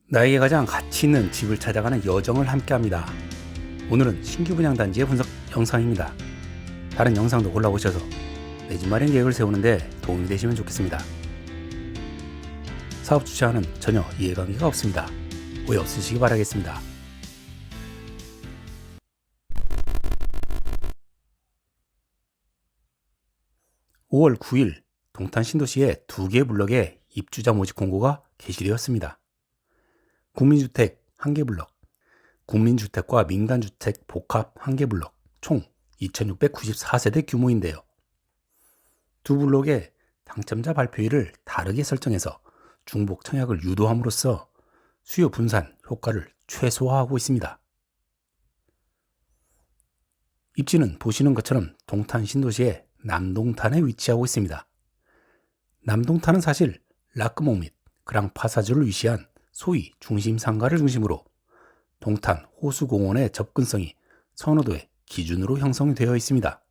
나에게 가장 가치 있는 집을 찾아가는 여정을 함께합니다. 오늘은 신규 분양 단지의 분석 영상입니다. 다른 영상도 골라보셔서 내 집 마련 계획을 세우는데 도움이 되시면 좋겠습니다. 사업 주체와는 전혀 이해관계가 없습니다. 오해 없으시기 바라겠습니다. 5월 9일 동탄 신도시의 2개 블럭에 입주자 모집 공고가 게시되었습니다. 국민주택 1개 블럭, 국민주택과 민간주택 복합 1개 블럭, 총 2694세대 규모인데요. 두 블록의 당첨자 발표일을 다르게 설정해서 중복 청약을 유도함으로써 수요 분산 효과를 최소화하고 있습니다. 입지는 보시는 것처럼 동탄 신도시의 남동탄에 위치하고 있습니다. 남동탄은 사실 라크몽 및 그랑파사주를 위시한 소위 중심 상가를 중심으로 동탄 호수공원의 접근성이 선호도의 기준으로 형성되어 있습니다.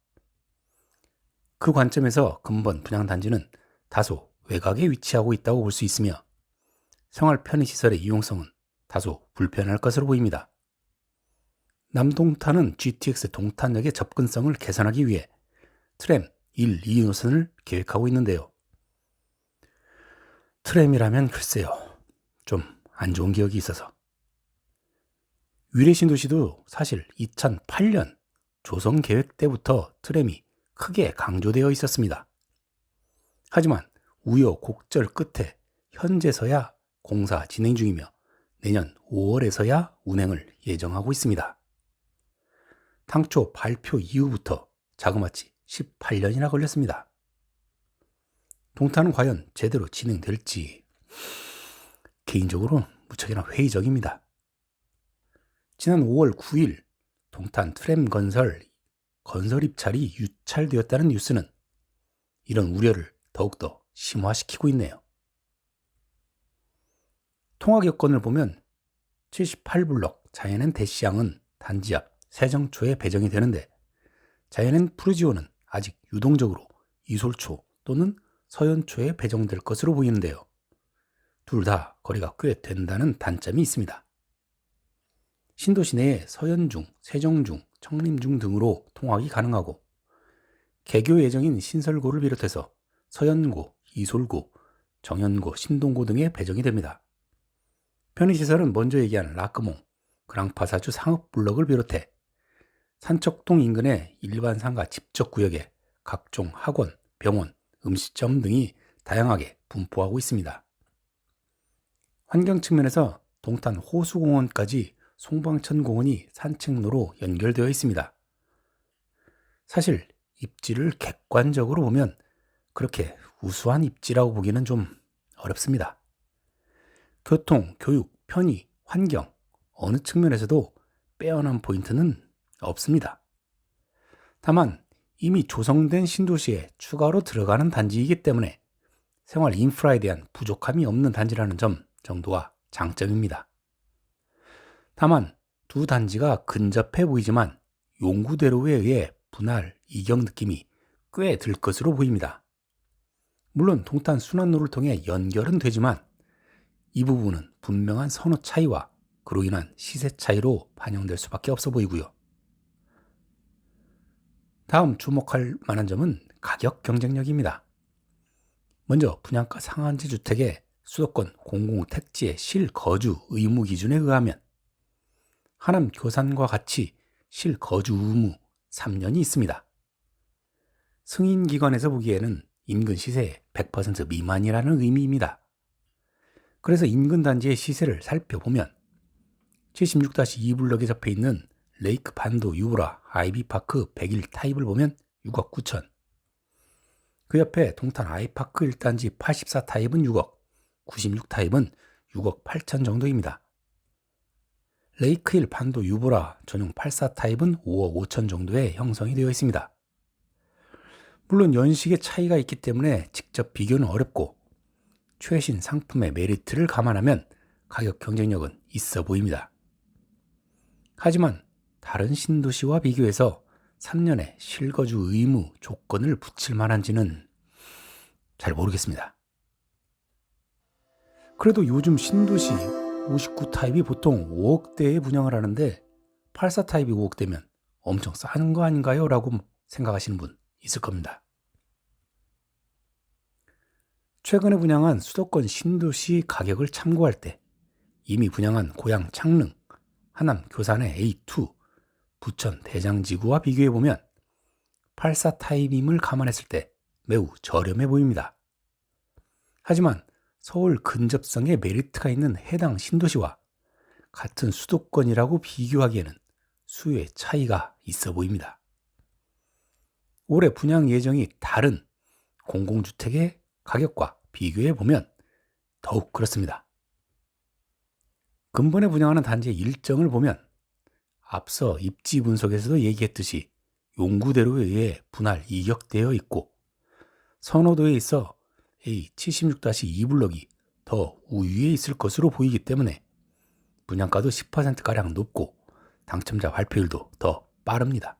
그 관점에서 근본 분양단지는 다소 외곽에 위치하고 있다고 볼 수 있으며 생활 편의시설의 이용성은 다소 불편할 것으로 보입니다. 남동탄은 GTX 동탄역의 접근성을 개선하기 위해 트램 1, 2노선을 계획하고 있는데요. 트램이라면 글쎄요, 좀 안 좋은 기억이 있어서. 위례신도시도 사실 2008년 조성 계획 때부터 트램이 크게 강조되어 있었습니다. 하지만 우여곡절 끝에 현재서야 공사 진행 중이며 내년 5월에서야 운행을 예정하고 있습니다. 당초 발표 이후부터 자그마치 18년이나 걸렸습니다. 동탄은 과연 제대로 진행될지 개인적으로 무척이나 회의적입니다. 지난 5월 9일 동탄 트램 건설 입찰이 유찰되었다는 뉴스는 이런 우려를 더욱더 심화시키고 있네요. 통학 여건을 보면 78블럭 자연엔 대시양은 단지 앞 세정초에 배정이 되는데 자연엔 푸르지오는 아직 유동적으로 이솔초 또는 서연초에 배정될 것으로 보이는데요. 둘 다 거리가 꽤 된다는 단점이 있습니다. 신도시 내에 서연중, 세정중, 청림중 등으로 통학이 가능하고 개교 예정인 신설고를 비롯해서 서연고, 이솔고, 정연고, 신동고 등에 배정이 됩니다. 편의시설은 먼저 얘기한 라크몽, 그랑파사주 상업블럭을 비롯해 산척동 인근의 일반 상가 집적구역에 각종 학원, 병원, 음식점 등이 다양하게 분포하고 있습니다. 환경 측면에서 동탄 호수공원까지 송방천공원이 산책로로 연결되어 있습니다. 사실 입지를 객관적으로 보면 그렇게 우수한 입지라고 보기는 좀 어렵습니다. 교통, 교육, 편의, 환경 어느 측면에서도 빼어난 포인트는 없습니다. 다만 이미 조성된 신도시에 추가로 들어가는 단지이기 때문에 생활 인프라에 대한 부족함이 없는 단지라는 점 정도가 장점입니다. 다만 두 단지가 근접해 보이지만 용구대로에 의해 분할, 이경 느낌이 꽤 들 것으로 보입니다. 물론 동탄 순환로를 통해 연결은 되지만 이 부분은 분명한 선호 차이와 그로 인한 시세 차이로 반영될 수밖에 없어 보이고요. 다음 주목할 만한 점은 가격 경쟁력입니다. 먼저 분양가 상한제 주택의 수도권 공공택지의 실거주 의무 기준에 의하면 하남 교산과 같이 실거주 의무 3년이 있습니다. 승인기관에서 보기에는 인근 시세의 100% 미만이라는 의미입니다. 그래서 인근 단지의 시세를 살펴보면 76-2블럭에 접해있는 레이크 반도 유보라 아이비파크 101 타입을 보면 6억 9천, 그 옆에 동탄 아이파크 1단지 84 타입은 6억, 96 타입은 6억 8천 정도입니다. 레이크힐 반도 유보라 전용 84 타입은 5억 5천 정도에 형성이 되어 있습니다. 물론 연식의 차이가 있기 때문에 직접 비교는 어렵고 최신 상품의 메리트를 감안하면 가격 경쟁력은 있어 보입니다. 하지만 다른 신도시와 비교해서 3년의 실거주 의무 조건을 붙일 만한지는 잘 모르겠습니다. 그래도 요즘 신도시 59 타입이 보통 5억대에 분양을 하는데 84 타입이 5억대면 엄청 싼 거 아닌가요? 라고 생각하시는 분 있을 겁니다. 최근에 분양한 수도권 신도시 가격을 참고할 때 이미 분양한 고양 창릉, 하남 교산의 A2, 부천 대장지구와 비교해보면 84 타입임을 감안했을 때 매우 저렴해 보입니다. 하지만 서울 근접성에 메리트가 있는 해당 신도시와 같은 수도권이라고 비교하기에는 수요의 차이가 있어 보입니다. 올해 분양 예정이 다른 공공주택의 가격과 비교해보면 더욱 그렇습니다. 근본에 분양하는 단지의 일정을 보면 앞서 입지 분석에서도 얘기했듯이 용구대로에 의해 분할 이격되어 있고 선호도에 있어 A76-2 블럭이 더 우위에 있을 것으로 보이기 때문에 분양가도 10%가량 높고 당첨자 발표율도 더 빠릅니다.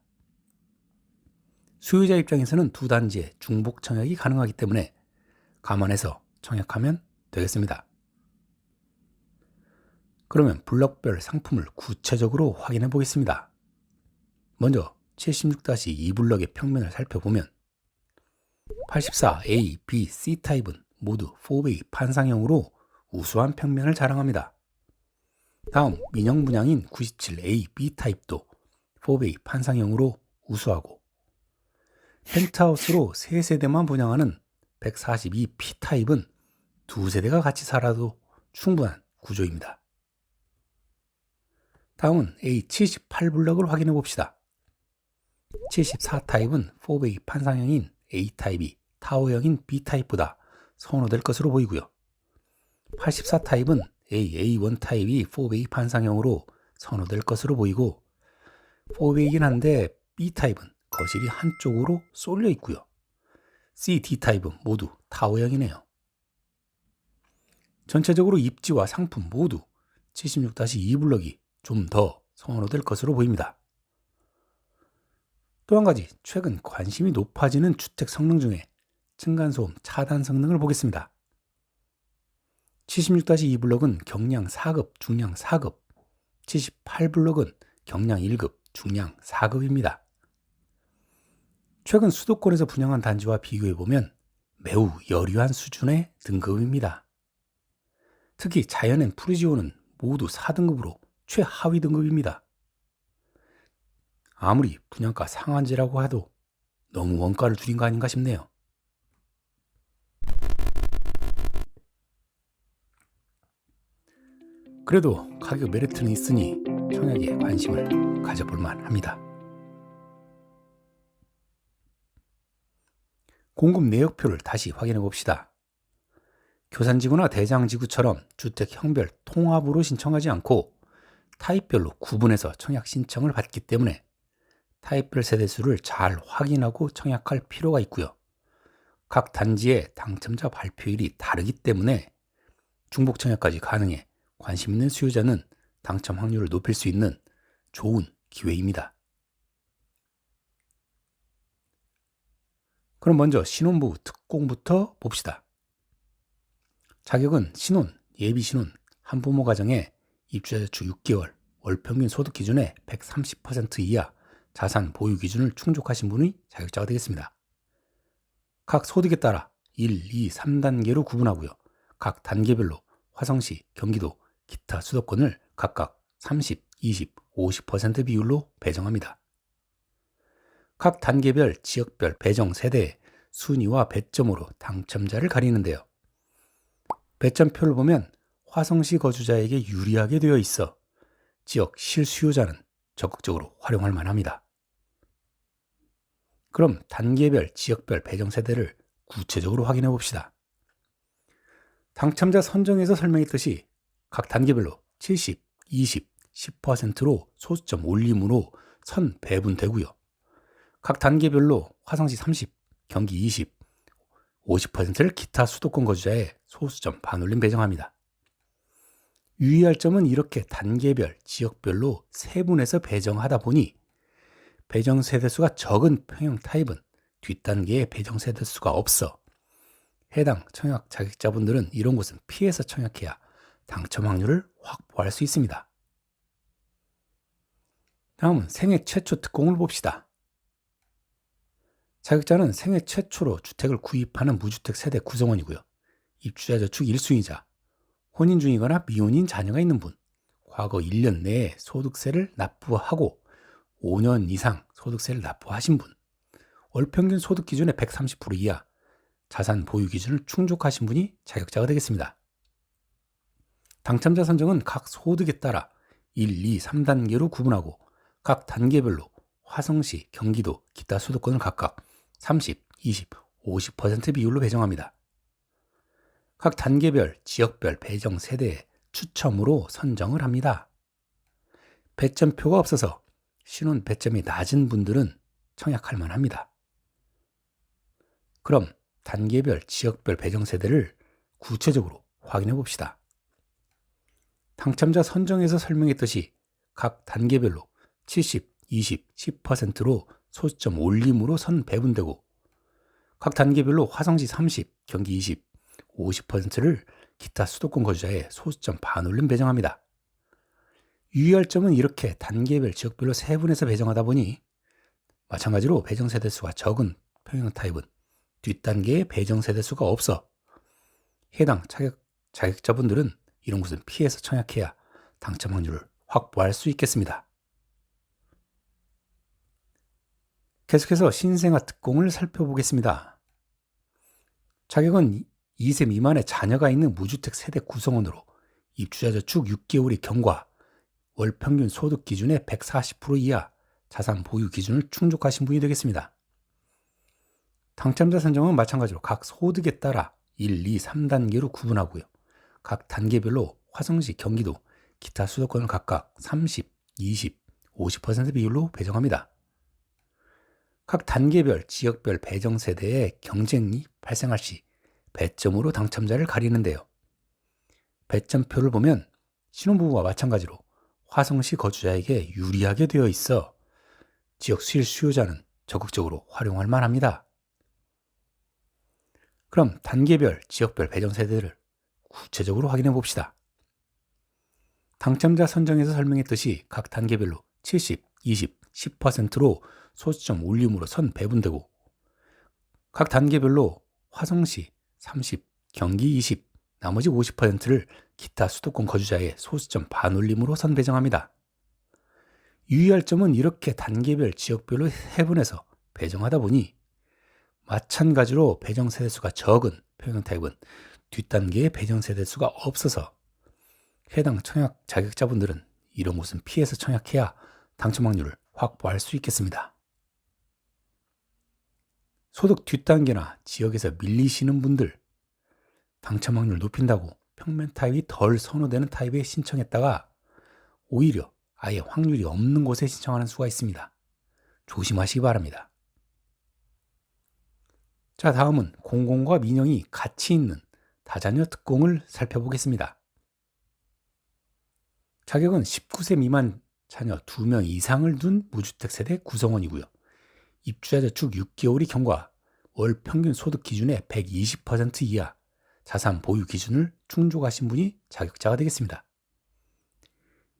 수요자 입장에서는 두 단지의 중복 청약이 가능하기 때문에 감안해서 청약하면 되겠습니다. 그러면 블럭별 상품을 구체적으로 확인해 보겠습니다. 먼저 76-2 블럭의 평면을 살펴보면 84 A, B, C 타입은 모두 4베이 판상형으로 우수한 평면을 자랑합니다. 다음 민영 분양인 97 A, B 타입도 4베이 판상형으로 우수하고 펜트하우스로 3세대만 분양하는 142 P 타입은 2세대가 같이 살아도 충분한 구조입니다. 다음은 A78 블럭을 확인해 봅시다. 74 타입은 4베이 판상형인 A 타입이 타워형인 B 타입보다 선호될 것으로 보이고요. 84 타입은 A1 타입이 4베이 판상형으로 선호될 것으로 보이고 4베이이긴 한데 B 타입은 거실이 한쪽으로 쏠려 있고요. C, D 타입은 모두 타워형이네요. 전체적으로 입지와 상품 모두 76-2 블럭이 좀 더 선호될 것으로 보입니다. 또 한 가지 최근 관심이 높아지는 주택 성능 중에 층간소음 차단 성능을 보겠습니다. 76-2 블럭은 경량 4급, 중량 4급, 78 블럭은 경량 1급, 중량 4급입니다. 최근 수도권에서 분양한 단지와 비교해보면 매우 여류한 수준의 등급입니다. 특히 자연앤 프루지오는 모두 4등급으로 최하위 등급입니다. 아무리 분양가 상한제라고 해도 너무 원가를 줄인 거 아닌가 싶네요. 그래도 가격 메리트는 있으니 청약에 관심을 가져볼 만합니다. 공급 내역표를 다시 확인해 봅시다. 교산지구나 대장지구처럼 주택 형별 통합으로 신청하지 않고 타입별로 구분해서 청약 신청을 받기 때문에 타입별 세대수를 잘 확인하고 청약할 필요가 있고요. 각 단지의 당첨자 발표일이 다르기 때문에 중복 청약까지 가능해 관심 있는 수요자는 당첨 확률을 높일 수 있는 좋은 기회입니다. 그럼 먼저 신혼부부 특공부터 봅시다. 자격은 신혼, 예비신혼, 한부모 가정에 입주자 주 6개월, 월평균 소득 기준의 130% 이하 자산 보유 기준을 충족하신 분이 자격자가 되겠습니다. 각 소득에 따라 1, 2, 3단계로 구분하고요. 각 단계별로 화성시, 경기도, 기타 수도권을 각각 30, 20, 50% 비율로 배정합니다. 각 단계별, 지역별 배정 세대의 순위와 배점으로 당첨자를 가리는데요. 배점표를 보면 화성시 거주자에게 유리하게 되어 있어 지역 실수요자는 적극적으로 활용할 만합니다. 그럼 단계별, 지역별 배정 세대를 구체적으로 확인해 봅시다. 당첨자 선정에서 설명했듯이 각 단계별로 70, 20, 10%로 소수점 올림으로 선 배분되고요. 각 단계별로 화성시 30, 경기 20, 50%를 기타 수도권 거주자의 소수점 반올림 배정합니다. 유의할 점은 이렇게 단계별, 지역별로 세분해서 배정하다 보니 배정 세대수가 적은 평형 타입은 뒷단계에 배정 세대수가 없어 해당 청약 자격자분들은 이런 곳은 피해서 청약해야 당첨 확률을 확보할 수 있습니다. 다음은 생애 최초 특공을 봅시다. 자격자는 생애 최초로 주택을 구입하는 무주택 세대 구성원이고요. 입주자 저축 1순위자, 혼인 중이거나 미혼인 자녀가 있는 분, 과거 1년 내에 소득세를 납부하고 5년 이상 소득세를 납부하신 분, 월평균 소득 기준의 130% 이하, 자산 보유 기준을 충족하신 분이 자격자가 되겠습니다. 당첨자 선정은 각 소득에 따라 1, 2, 3단계로 구분하고 각 단계별로 화성시, 경기도, 기타 수도권을 각각 30, 20, 50% 비율로 배정합니다. 각 단계별, 지역별 배정 세대에 추첨으로 선정을 합니다. 배점표가 없어서 신원 배점이 낮은 분들은 청약할 만합니다. 그럼 단계별, 지역별 배정 세대를 구체적으로 확인해 봅시다. 당첨자 선정에서 설명했듯이 각 단계별로 70, 20, 10%로 소수점 올림으로 선 배분되고 각 단계별로 화성시 30, 경기 20, 50%를 기타 수도권 거주자의 소수점 반올림 배정합니다. 유의할 점은 이렇게 단계별, 지역별로 세분해서 배정하다 보니 마찬가지로 배정 세대수가 적은 평형 타입은 뒷단계에 배정 세대수가 없어 해당 자격자분들은 이런 곳은 피해서 청약해야 당첨 확률을 확보할 수 있겠습니다. 계속해서 신생아 특공을 살펴보겠습니다. 자격은 2세 미만의 자녀가 있는 무주택 세대 구성원으로 입주자 저축 6개월이 경과, 월 평균 소득 기준의 140% 이하 자산 보유 기준을 충족하신 분이 되겠습니다. 당첨자 선정은 마찬가지로 각 소득에 따라 1, 2, 3단계로 구분하고요. 각 단계별로 화성시, 경기도, 기타 수도권을 각각 30, 20, 50% 비율로 배정합니다. 각 단계별, 지역별 배정 세대의 경쟁이 발생할 시 배점으로 당첨자를 가리는데요. 배점표를 보면 신혼부부와 마찬가지로 화성시 거주자에게 유리하게 되어 있어 지역 수일 수요자는 적극적으로 활용할 만합니다. 그럼 단계별, 지역별 배정 세대를 구체적으로 확인해 봅시다. 당첨자 선정에서 설명했듯이 각 단계별로 70, 20, 10%로 소수점 올림으로 선 배분되고 각 단계별로 화성시 30, 경기 20, 나머지 50%를 기타 수도권 거주자의 소수점 반올림으로 선 배정합니다. 유의할 점은 이렇게 단계별, 지역별로 세분해서 배정하다 보니 마찬가지로 배정 세대수가 적은 평형 타입은 뒷단계에 배정 세대수가 없어서 해당 청약 자격자분들은 이런 곳은 피해서 청약해야 당첨 확률을 확보할 수 있겠습니다. 소득 뒷단계나 지역에서 밀리시는 분들, 당첨 확률 높인다고 평면 타입이 덜 선호되는 타입에 신청했다가 오히려 아예 확률이 없는 곳에 신청하는 수가 있습니다. 조심하시기 바랍니다. 자, 다음은 공공과 민영이 같이 있는 다자녀 특공을 살펴보겠습니다. 자격은 19세 미만 자녀 2명 이상을 둔 무주택 세대 구성원이고요. 입주자 저축 6개월이 경과, 월 평균 소득 기준의 120% 이하 자산 보유 기준을 충족하신 분이 자격자가 되겠습니다.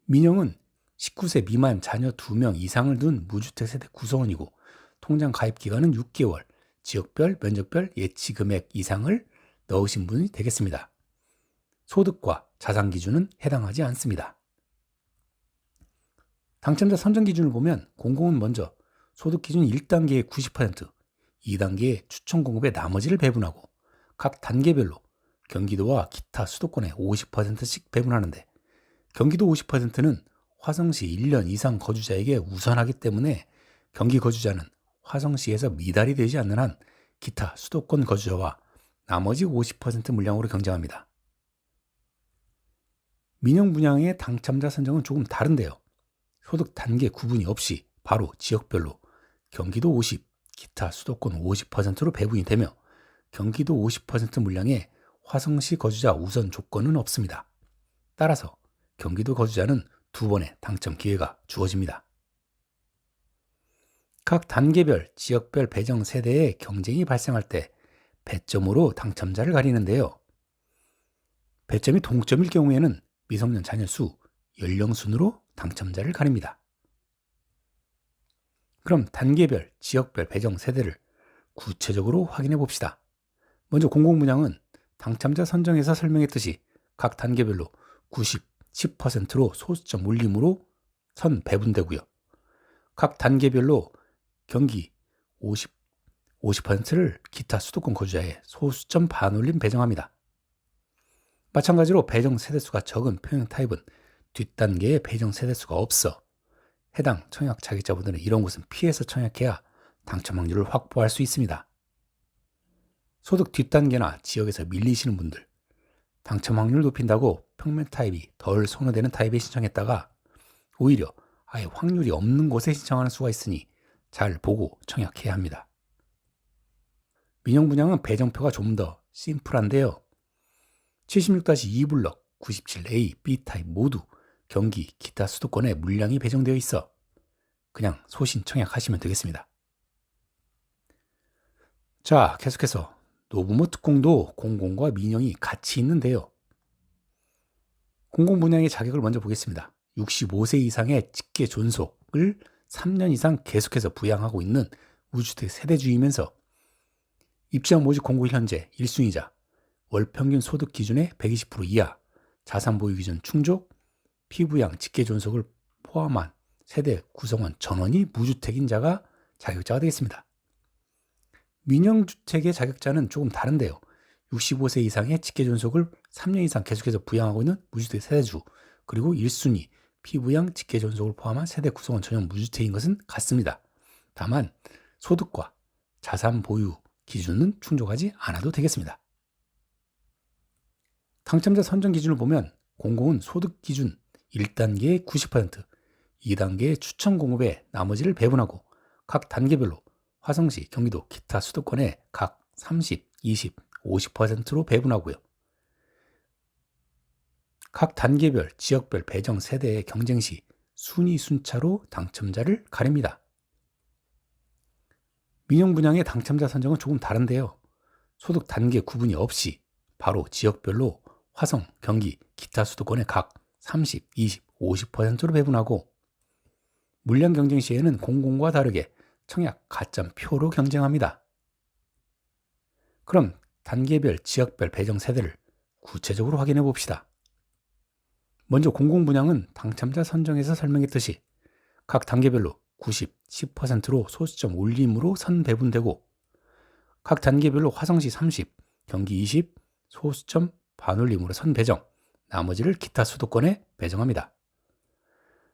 민영은 19세 미만 자녀 2명 이상을 둔 무주택 세대 구성원이고 통장 가입 기간은 6개월, 지역별, 면적별 예치 금액 이상을 넣으신 분이 되겠습니다. 소득과 자산 기준은 해당하지 않습니다. 당첨자 선정 기준을 보면 공공은 먼저 소득 기준 1단계의 90%, 2단계의 추천 공급의 나머지를 배분하고 각 단계별로 경기도와 기타 수도권에 50%씩 배분하는데 경기도 50%는 화성시 1년 이상 거주자에게 우선하기 때문에 경기 거주자는 화성시에서 미달이 되지 않는 한 기타 수도권 거주자와 나머지 50% 물량으로 경쟁합니다. 민영 분양의 당첨자 선정은 조금 다른데요. 소득 단계 구분이 없이 바로 지역별로 경기도 50, 기타 수도권 50%로 배분이 되며 경기도 50% 물량에 화성시 거주자 우선 조건은 없습니다. 따라서 경기도 거주자는 2번의 당첨 기회가 주어집니다. 각 단계별, 지역별 배정 세대의 경쟁이 발생할 때 배점으로 당첨자를 가리는데요. 배점이 동점일 경우에는 미성년 자녀 수, 연령 순으로 당첨자를 가립니다. 그럼 단계별, 지역별 배정 세대를 구체적으로 확인해 봅시다. 먼저 공공분양은 당첨자 선정에서 설명했듯이 각 단계별로 90, 10%로 소수점 올림으로 선 배분되고요. 각 단계별로 경기 50%를 기타 수도권 거주자의 소수점 반올림 배정합니다. 마찬가지로 배정 세대수가 적은 평형 타입은 뒷단계에 배정 세대수가 없어 해당 청약 자격자분들은 이런 곳은 피해서 청약해야 당첨 확률을 확보할 수 있습니다. 소득 뒷단계나 지역에서 밀리시는 분들, 당첨 확률 높인다고 평면 타입이 덜 선호되는 타입에 신청했다가 오히려 아예 확률이 없는 곳에 신청하는 수가 있으니 잘 보고 청약해야 합니다. 민영분양은 배정표가 좀 더 심플한데요. 76-2블럭, 97A, B타입 모두 경기, 기타 수도권에 물량이 배정되어 있어 그냥 소신 청약하시면 되겠습니다. 자, 계속해서 노부모 특공도 공공과 민영이 같이 있는데요. 공공분양의 자격을 먼저 보겠습니다. 65세 이상의 직계 존속을 3년 이상 계속해서 부양하고 있는 무주택 세대주이면서 입주한 모집 공고 현재 1순위자, 월평균 소득 기준의 120% 이하, 자산 보유 기준 충족, 피부양 직계 존속을 포함한 세대 구성원 전원이 무주택인 자가 자격자가 되겠습니다. 민영주택의 자격자는 조금 다른데요. 65세 이상의 직계 존속을 3년 이상 계속해서 부양하고 있는 무주택 세대주, 그리고 1순위 피부양 직계 존속을 포함한 세대 구성원 전용 무주택인 것은 같습니다. 다만 소득과 자산 보유 기준은 충족하지 않아도 되겠습니다. 당첨자 선정 기준을 보면 공공은 소득 기준 1단계의 90%, 2단계의 추천 공급에 나머지를 배분하고 각 단계별로 화성시, 경기도, 기타 수도권에 각 30, 20, 50%로 배분하고요. 각 단계별, 지역별 배정 세대의 경쟁 시 순위 순차로 당첨자를 가립니다. 민영분양의 당첨자 선정은 조금 다른데요. 소득 단계 구분이 없이 바로 지역별로 화성, 경기, 기타 수도권에 각 30, 20, 50%로 배분하고 물량 경쟁 시에는 공공과 다르게 청약 가점표로 경쟁합니다. 그럼 단계별, 지역별 배정 세대를 구체적으로 확인해 봅시다. 먼저 공공분양은 당첨자 선정에서 설명했듯이 각 단계별로 90, 10%로 소수점 올림으로 선 배분되고 각 단계별로 화성시 30, 경기 20, 소수점 반올림으로 선 배정, 나머지를 기타 수도권에 배정합니다.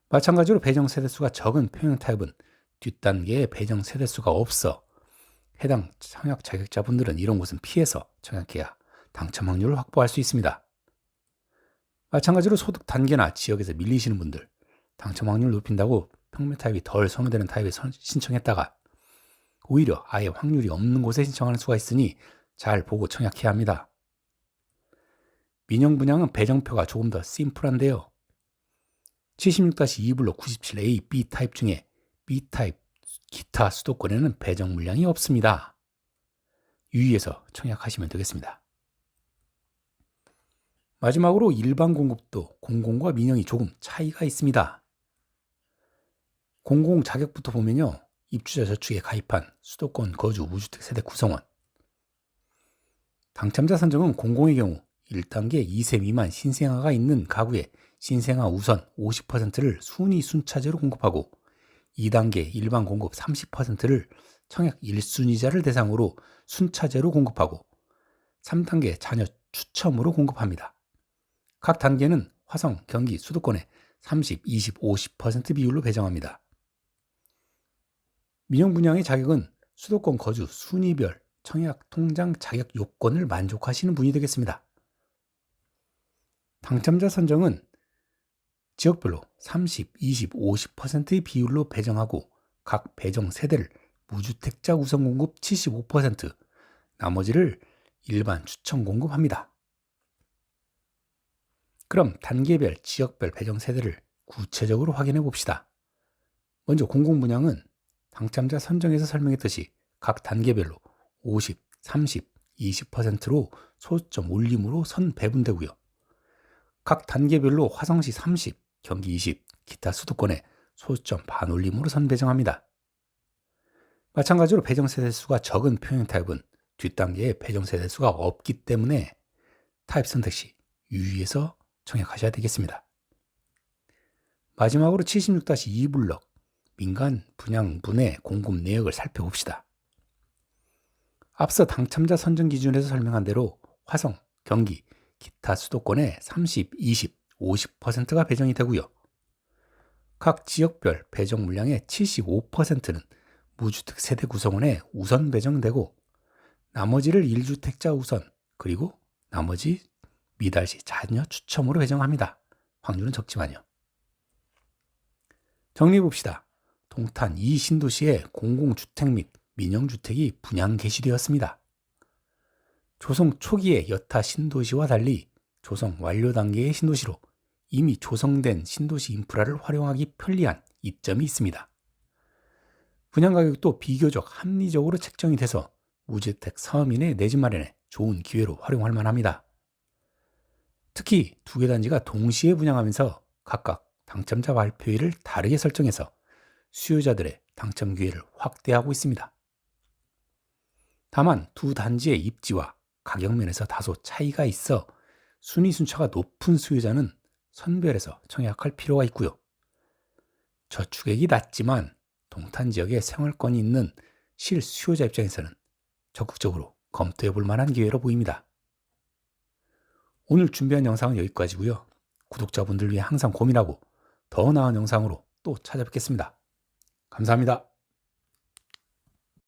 마찬가지로 배정 세대수가 적은 평형 타입은 뒷단계에 배정 세대수가 없어 해당 청약 자격자분들은 이런 곳은 피해서 청약해야 당첨 확률을 확보할 수 있습니다. 마찬가지로 소득 단계나 지역에서 밀리시는 분들, 당첨 확률을 높인다고 평면 타입이 덜 선호되는 타입에 신청했다가 오히려 아예 확률이 없는 곳에 신청하는 수가 있으니 잘 보고 청약해야 합니다. 민영분양은 배정표가 조금 더 심플한데요. 76-2블록 97A, B타입 중에 B타입 기타 수도권에는 배정 물량이 없습니다. 유의해서 청약하시면 되겠습니다. 마지막으로 일반 공급도 공공과 민영이 조금 차이가 있습니다. 공공 자격부터 보면요. 입주자 저축에 가입한 수도권 거주 무주택 세대 구성원. 당첨자 선정은 공공의 경우 1단계 2세 미만 신생아가 있는 가구에 신생아 우선 50%를 순위 순차제로 공급하고 2단계 일반 공급 30%를 청약 1순위자를 대상으로 순차제로 공급하고 3단계 자녀 추첨으로 공급합니다. 각 단계는 화성, 경기, 수도권에 30, 20, 50% 비율로 배정합니다. 민영분양의 자격은 수도권 거주 순위별 청약 통장 자격 요건을 만족하시는 분이 되겠습니다. 당첨자 선정은 지역별로 30, 20, 50%의 비율로 배정하고 각 배정 세대를 무주택자 우선 공급 75%, 나머지를 일반 추천 공급합니다. 그럼 단계별, 지역별 배정 세대를 구체적으로 확인해 봅시다. 먼저 공공분양은 당첨자 선정에서 설명했듯이 각 단계별로 50, 30, 20%로 소수점 올림으로 선 배분되고요. 각 단계별로 화성시 30, 경기 20, 기타 수도권에 소수점 반올림으로 선배정합니다. 마찬가지로 배정세대수가 적은 평형 타입은 뒷단계에 배정세대수가 없기 때문에 타입 선택 시 유의해서 청약하셔야 되겠습니다. 마지막으로 76-2블럭 민간 분양 분의 공급 내역을 살펴봅시다. 앞서 당첨자 선정 기준에서 설명한 대로 화성, 경기, 기타 수도권에 30, 20, 50%가 배정이 되고요. 각 지역별 배정 물량의 75%는 무주택 세대 구성원에 우선 배정되고 나머지를 1주택자 우선 그리고 나머지 미달시 자녀 추첨으로 배정합니다. 확률은 적지만요. 정리해봅시다. 동탄 2신도시에 공공주택 및 민영주택이 분양 개시되었습니다. 조성 초기의 여타 신도시와 달리 조성 완료 단계의 신도시로 이미 조성된 신도시 인프라를 활용하기 편리한 이점이 있습니다. 분양 가격도 비교적 합리적으로 책정이 돼서 무주택 서민의 내 집 마련에 좋은 기회로 활용할 만합니다. 특히 두 개 단지가 동시에 분양하면서 각각 당첨자 발표일을 다르게 설정해서 수요자들의 당첨 기회를 확대하고 있습니다. 다만 두 단지의 입지와 가격 면에서 다소 차이가 있어 순위 순차가 높은 수요자는 선별해서 청약할 필요가 있고요. 저축액이 낮지만 동탄 지역에 생활권이 있는 실수요자 입장에서는 적극적으로 검토해 볼 만한 기회로 보입니다. 오늘 준비한 영상은 여기까지고요. 구독자분들 위해 항상 고민하고 더 나은 영상으로 또 찾아뵙겠습니다. 감사합니다.